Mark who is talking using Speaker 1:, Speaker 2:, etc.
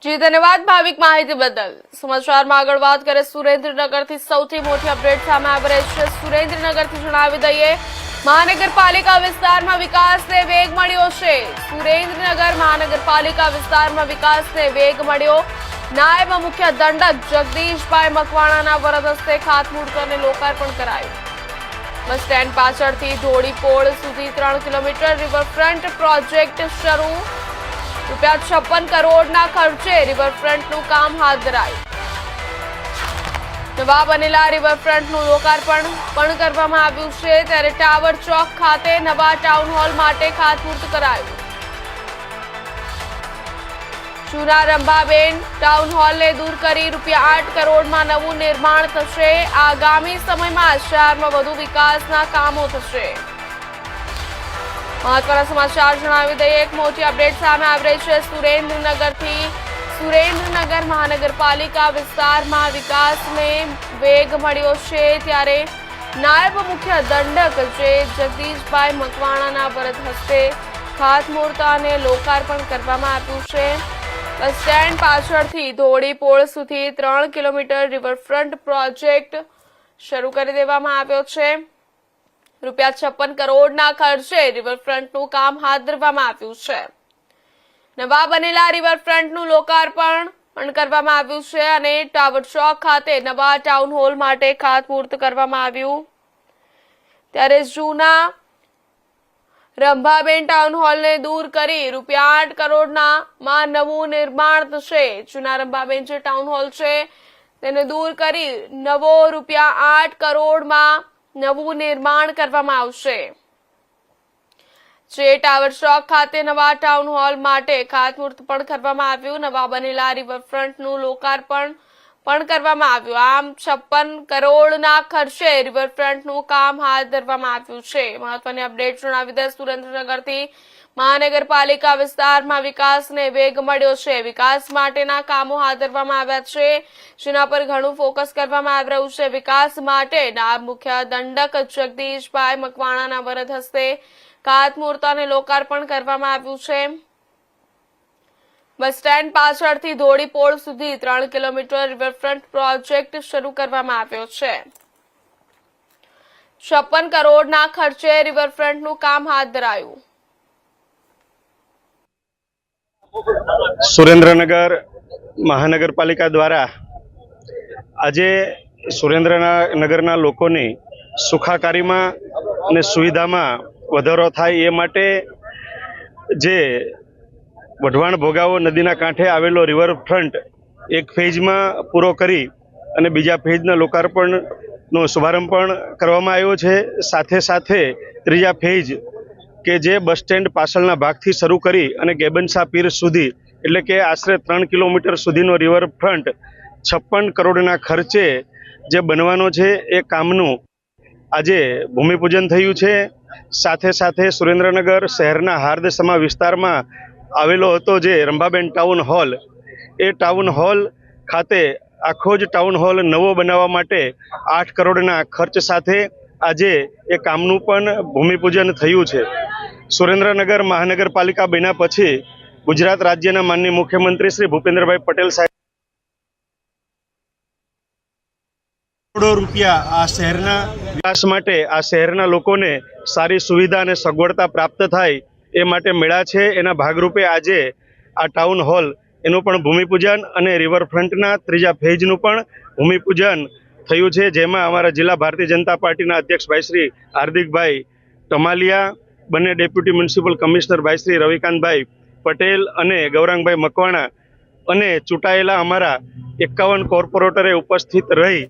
Speaker 1: જી ધન્યવાદ ભાવિક માહિતી બદલ। સમાચારમાં આગળ વાત કરીએ સુરેન્દ્રનગરથી સૌથી મોટી અપડેટ સામે આવી રહી છે। સુરેન્દ્રનગરથી જણાવી દઈએ મહાનગરપાલિકા વિસ્તારમાં વિકાસને વેગ મળ્યો છે। સુરેન્દ્રનગર મહાનગરપાલિકા વિસ્તારમાં વિકાસને વેગ મળ્યો। નાયબ મુખ્ય દંડક જગદીશભાઈ મકવાણાના વરદ હસ્તે ખાતમુહૂર્ત અને લોકાર્પણ કરાયું। બસ સ્ટેન્ડ પાછળથી ધોળીપોળ સુધી 3 કિલોમીટર રિવરફ્રન્ટ પ્રોજેક્ટ શરૂ। ₹56 કરોડના ખર્ચે રિવરફ્રન્ટનું કામ હાથ ધરાયું। નવા બનેલા રિવરફ્રન્ટનું લોકાર્પણ પણ કરવામાં આવ્યું છે। ત્યારે ટાવર ચોક ખાતે નવા ટાઉન હોલ માટે ખાતમુહૂર્ત કરાયું। જૂના રંભાબેન ટાઉન હોલને દૂર કરી ₹8 કરોડમાં નવું નિર્માણ થશે। આગામી સમયમાં શહેરમાં વધુ વિકાસના કામો થશે। महत्वना समाचार जणावी दઈએ एक मोटी अपडेट सामे આવી રહી છે સુરેન્દ્રનગરથી। સુરેન્દ્રનગર મહાનગરપાલિકા વિસ્તારમાં વિકાસને વેગ મળ્યો છે। ત્યારે નાયબ મુખ્ય દંડક જે જગદીશભાઈ મકવાણાના વરદ હસ્તે ખાતમુહૂર્ત અને લોકાર્પણ કરવામાં આવ્યું છે। બસ સ્ટેન્ડ પાછળથી ધોળીપોળ સુધી 3 કિલોમીટર રિવરફ્રન્ટ પ્રોજેક્ટ શરૂ કરી દેવામાં આવ્યો છે। ₹56 કરોડના ખર્ચે રિવરફ્રન્ટનું કામ હાથ ધરવામાં આવ્યું છે। નવા બનેલા રિવરફ્રન્ટનું લોકાર્પણ પણ કરવામાં આવ્યું છે અને ટાવર ચોક ખાતે નવા ટાઉન હોલ માટે ખાતમુહૂર્ત કરવામાં આવ્યું। ત્યારે જૂના રંભાબેન ટાઉન હોલને દૂર કરી ₹8 કરોડમાં નવું નિર્માણ થશે। જૂના રંભાબેન જે ટાઉન હોલ છે તેને દૂર કરી નવો ₹8 કરોડમાં નવું નિર્માણ કરવામાં આવશે। જે ટાવર ચોક ખાતે નવા ટાઉન હોલ માટે ખાતમુહૂર્ત પણ કરવામાં આવ્યું। નવા બનેલા રિવરફ્રન્ટનું લોકાર્પણ પણ કરવામાં આવ્યું। આમ 56 કરોડના ખર્ચે રિવરફ્રન્ટનું કામ હાથ ધરવામાં આવ્યું છે। મહત્વની અપડેટ જણાવી દે સુરેન્દ્રનગરથી મહાનગરપાલિકા વિસ્તારમાં વિકાસને વેગ મળ્યો છે। વિકાસ માટેના કામો હાથ ધરવામાં આવ્યા છે, જેના પર ઘણું ફોકસ કરવામાં આવી રહ્યું છે। વિકાસ માટે નાયબ મુખ્ય દંડક જગદીશભાઈ મકવાણાના વરદ હસ્તે ખાતમુહૂર્ત અને લોકાર્પણ કરવામાં આવ્યું છે। બસ સ્ટેન્ડ પાછળથી ધોળીપોળ સુધી 3 કિલોમીટર રિવરફ્રન્ટ પ્રોજેક્ટ શરૂ કરવામાં આવ્યો છે। 56 કરોડના ખર્ચે રિવરફ્રન્ટનું કામ હાથ ધરાયું।
Speaker 2: સુરેન્દ્રનગર મહાનગરપાલિકા દ્વારા આજે સુરેન્દ્રનગરના લોકોની સુખાકારીમાં અને સુવિધામાં વધારો થાય એ માટે જે વઢવાણ ભોગાવો નદીના કાંઠે આવેલો રિવરફ્રન્ટ એક ફેઝમાં પૂરો કરી અને બીજા ફેઝના લોકાર્પણનો શુભારંભ પણ કરવામાં આવ્યો છે। સાથે સાથે ત્રીજા ફેઝ કે જે બસ સ્ટેન્ડ પાછળના ભાગથી શરૂ કરી અને ગેબનશા પીર સુધી એટલે કે આશરે 3 કિલોમીટર સુધીનો રિવરફ્રન્ટ 56 કરોડના ખર્ચે જે બનવાનો છે એ કામનું આજે ભૂમિપૂજન થયું છે। સાથે સાથે સુરેન્દ્રનગર શહેરના હાર્દસમા વિસ્તારમાં આવેલો હતો જે રંભાબેન ટાઉન હોલ, એ ટાઉન હોલ ખાતે આખો જ ટાઉન હોલ નવો બનાવવા માટે 8 કરોડના ખર્ચ સાથે આજે એ કામનું પણ ભૂમિપૂજન થયું છે। સુરેન્દ્રનગર મહાનગરપાલિકા બન્યા પછી ગુજરાત રાજ્યના માનનીય મુખ્યમંત્રી શ્રી ભૂપેન્દ્રભાઈ પટેલ સાહેબ કરોડો રૂપિયા આ શહેરના વિકાસ માટે, આ શહેરના લોકોને સારી સુવિધા અને સગવડતા પ્રાપ્ત થાય એ માટે મેળા છે। એના ભાગરૂપે આજે આ ટાઉન હોલ એનું પણ ભૂમિપૂજન અને રિવરફ્રન્ટના ત્રીજા ફેઝનું પણ ભૂમિપૂજન થયું છે, જેમાં અમારા જિલ્લા ભારતીય જનતા પાર્ટીના અધ્યક્ષ ભાઈ શ્રી હાર્દિકભાઈ ટમાલિયા, બંને ડેપ્યુટી મ્યુનિસિપલ કમિશનર ભાઈ શ્રી રવિકાંતભાઈ પટેલ અને ગૌરાંગભાઈ મકવાણા અને ચૂંટાયેલા અમારા 51 કોર્પોરેટરે ઉપસ્થિત રહી